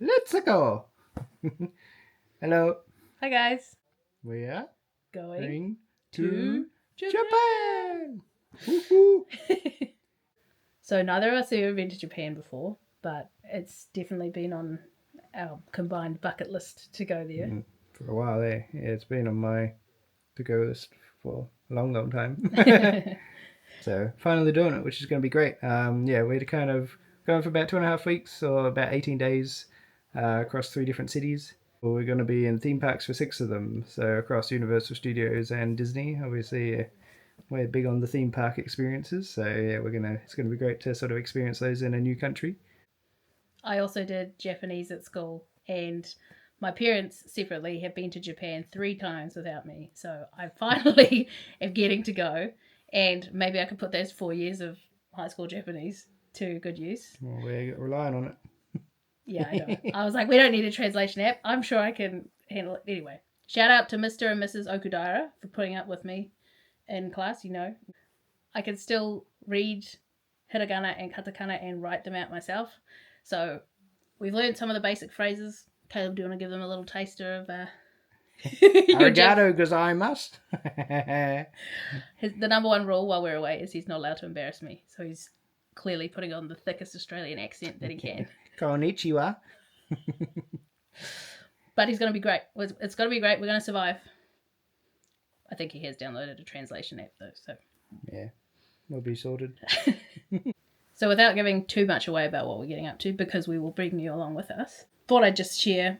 Let's go. Hello. Hi guys. We are Going to to Japan. Woo-hoo. So neither of us have ever been to Japan before, but it's definitely been on our combined bucket list to go there. For a while there. Yeah, it's been on my to-go list for a long, long time. So finally doing it, which is going to be great. We're kind of going for about 2.5 weeks or about 18 days across 3 different cities. We're going to be in theme parks for 6 of them. So across Universal Studios and Disney. Obviously, we're big on the theme park experiences. So yeah, it's gonna be great to sort of experience those in a new country. I also did Japanese at school, and my parents separately have been to Japan 3 times without me. So I finally am getting to go, and maybe I could put those 4 years of high school Japanese to good use. Well, we're relying on it. Yeah, I know. I was like, we don't need a translation app. I'm sure I can handle it. Anyway, shout out to Mr. and Mrs. Okudara for putting up with me in class. I can still read hiragana and katakana and write them out myself. So we've learned some of the basic phrases. Caleb, do you want to give them a little taster of Arigato gozaimasu. The number one rule while we're away is he's not allowed to embarrass me. So he's clearly putting on the thickest Australian accent that he can. Konnichiwa. But he's going to be great. It's going to be great. We're going to survive. I think he has downloaded a translation app though. So yeah, we'll be sorted. So without giving too much away about what we're getting up to, because we will bring you along with us, thought I'd just share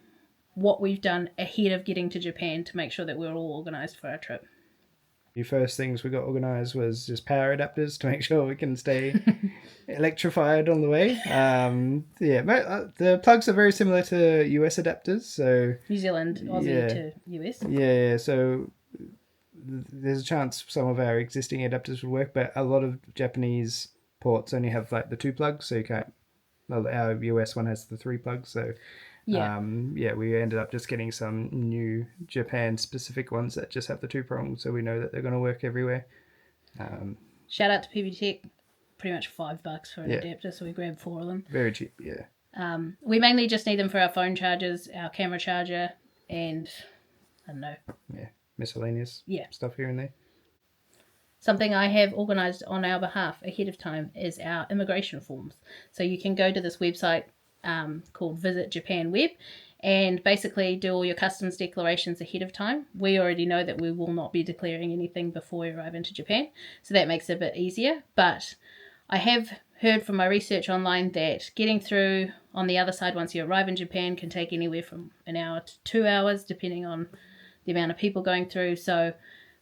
what we've done ahead of getting to Japan to make sure that we're all organised for our trip. The first things we got organised was just power adapters to make sure we can stay electrified on the way. The plugs are very similar to US adapters. So New Zealand, Aussie to US. Yeah, so there's a chance some of our existing adapters would work, but a lot of Japanese ports only have like the 2 plugs, so you can't. Well, our US one has the 3 plugs, so we ended up just getting some new Japan specific ones that just have the 2 prongs, so we know that they're going to work everywhere. Shout out to PB Tech, pretty much $5 for an adapter, so we grabbed 4 of them. Very cheap, yeah. We mainly just need them for our phone chargers, our camera charger, and I don't know. Yeah, miscellaneous stuff here and there. Something I have organised on our behalf ahead of time is our immigration forms. So you can go to this website called Visit Japan Web and basically do all your customs declarations ahead of time. We already know that we will not be declaring anything before we arrive into Japan, so that makes it a bit easier. But I have heard from my research online that getting through on the other side once you arrive in Japan can take anywhere from an hour to 2 hours, depending on the amount of people going through. So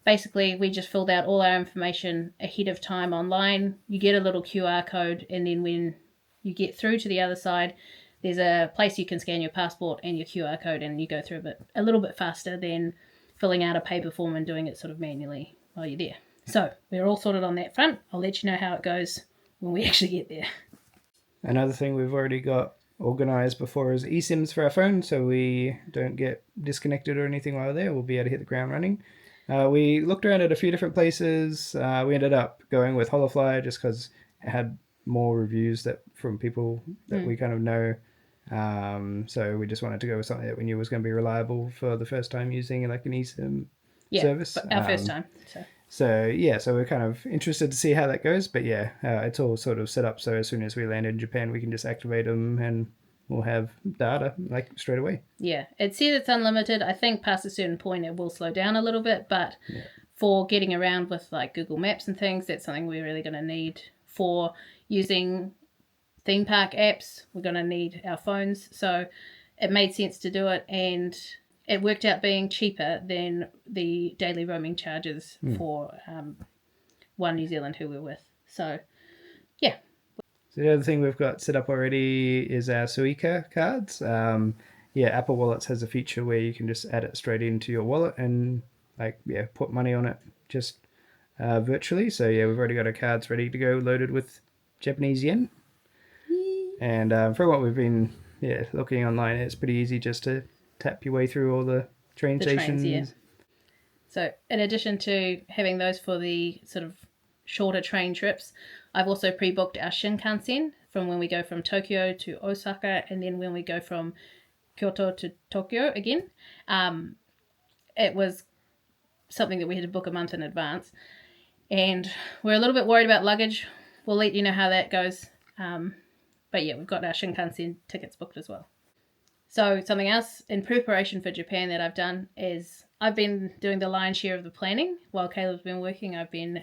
basically, we just filled out all our information ahead of time online. You get a little QR code, and then when you get through to the other side, there's a place you can scan your passport and your QR code, and you go through a little bit faster than filling out a paper form and doing it sort of manually while you're there. So we're all sorted on that front. I'll let you know how it goes when we actually get there. Another thing we've already got organised before is eSIMs for our phone, so we don't get disconnected or anything while we're there. We'll be able to hit the ground running. We looked around at a few different places. We ended up going with Holofly just because it had more reviews from people that we kind of know. So we just wanted to go with something that we knew was going to be reliable for the first time using like an eSIM service. Our first time. So we're kind of interested to see how that goes. But it's all sort of set up so as soon as we land in Japan, we can just activate them and we'll have data like straight away. Yeah, it says it's unlimited. I think past a certain point it will slow down a little bit, but for getting around with like Google Maps and things, that's something we're really going to need. For using theme park apps, we're going to need our phones. So it made sense to do it, and it worked out being cheaper than the daily roaming charges for One New Zealand who we're with. So, yeah. So the other thing we've got set up already is our Suica cards. Apple Wallets has a feature where you can just add it straight into your wallet and put money on it just virtually. So we've already got our cards ready to go, loaded with Japanese yen. And from what we've been looking online, it's pretty easy just to tap your way through all the train stations. Trains, So in addition to having those for the sort of shorter train trips, I've also pre-booked our Shinkansen. from when we go from Tokyo to Osaka, and then when we go from Kyoto to Tokyo again. It was something that we had to book a month in advance, and we're a little bit worried about luggage. We'll let you know how that goes. But yeah, we've got our Shinkansen tickets booked as well. So something else in preparation for Japan that I've done is I've been doing the lion's share of the planning. While Caleb's been working, I've been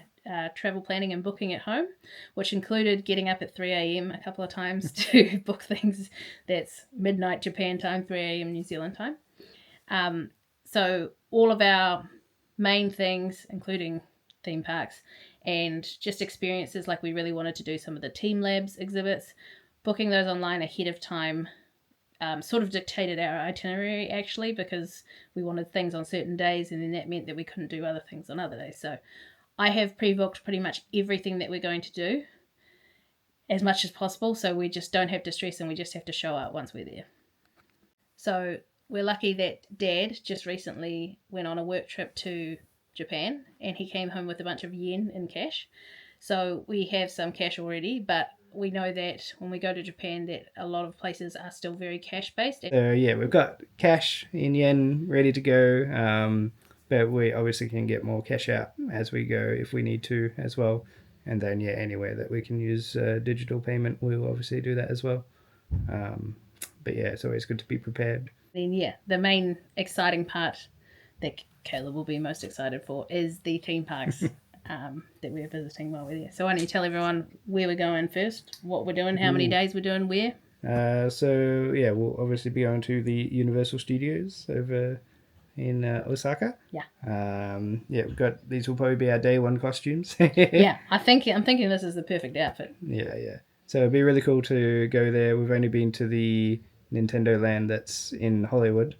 travel planning and booking at home, which included getting up at 3 a.m. a couple of times to book things. That's midnight Japan time, 3 a.m. New Zealand time. So all of our main things, including theme parks and just experiences, like we really wanted to do some of the team labs exhibits, booking those online ahead of time sort of dictated our itinerary, actually, because we wanted things on certain days, and then that meant that we couldn't do other things on other days. So I have pre-booked pretty much everything that we're going to do as much as possible, so we just don't have to stress, and we just have to show up once we're there. So we're lucky that Dad just recently went on a work trip to Japan, and he came home with a bunch of yen in cash. So we have some cash already, but we know that when we go to Japan that a lot of places are still very cash based. So yeah, we've got cash in yen ready to go, but we obviously can get more cash out as we go if we need to as well. And then yeah, anywhere that we can use digital payment, we'll obviously do that as well. But yeah, it's always good to be prepared. Then yeah, the main exciting part that Caleb will be most excited for is the theme parks that we're visiting while we're there. So why don't you tell everyone where we're going first, what we're doing, how many days we're doing, where? So yeah, we'll obviously be going to the Universal Studios over in Osaka. Yeah. Yeah, we've got these will probably be our day one costumes. Yeah, I'm thinking this is the perfect outfit. Yeah. So it'd be really cool to go there. We've only been to the Nintendo Land that's in Hollywood,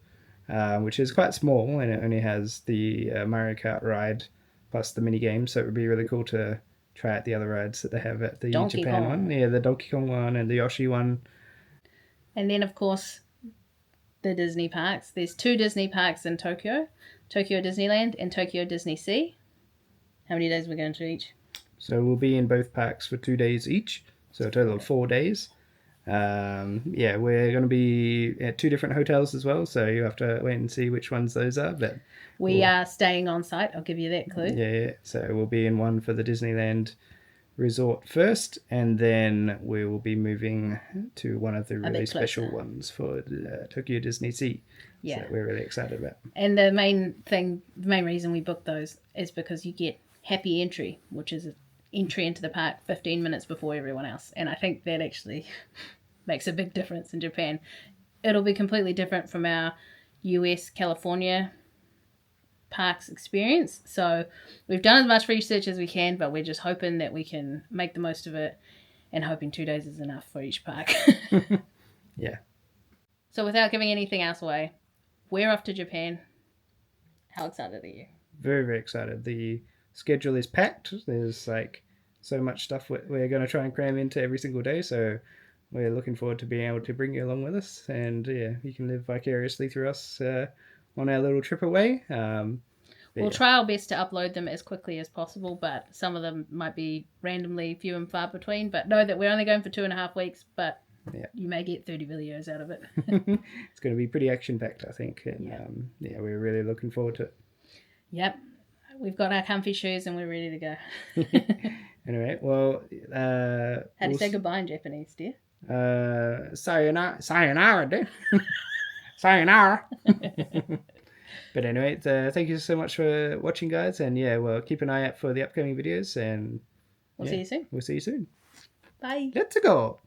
which is quite small, and it only has the Mario Kart ride plus the mini game. So it would be really cool to try out the other rides that they have at the Donkey Japan Kong. one. Yeah, the Donkey Kong one and the Yoshi one. And then, of course, the Disney parks. There's 2 Disney parks in Tokyo, Tokyo Disneyland and Tokyo Disney Sea. How many days are we going to each? So we'll be in both parks for 2 days each, so a total of 4 days. Yeah, we're going to be at 2 different hotels as well, so you have to wait and see which ones those are. But we are staying on site, I'll give you that clue. Yeah, so we'll be in one for the Disneyland resort first, and then we will be moving to one of the really special ones for Tokyo Disney Sea. Yeah, so we're really excited about. And the main reason we booked those is because you get happy entry, which is entry into the park 15 minutes before everyone else, and I think that actually makes a big difference in Japan. It'll be completely different from our US California parks experience, so we've done as much research as we can, but we're just hoping that we can make the most of it, and hoping 2 days is enough for each park. Yeah. So without giving anything else away, we're off to Japan. How excited are you? Very, very excited. The schedule is packed. There's like so much stuff we're going to try and cram into every single day, so we're looking forward to being able to bring you along with us, and yeah, you can live vicariously through us on our little trip away. We'll try our best to upload them as quickly as possible, but some of them might be randomly few and far between. But know that we're only going for 2.5 weeks, but yeah, you may get 30 videos out of it. It's going to be pretty action-packed, I think, and yeah, we're really looking forward to it. Yep. We've got our comfy shoes and we're ready to go. Anyway, well... how do you say goodbye in Japanese, dear? Sayonara, dear. Sayonara. But anyway, thank you so much for watching, guys. And yeah, well, keep an eye out for the upcoming videos. And we'll see you soon. We'll see you soon. Bye. Let's go.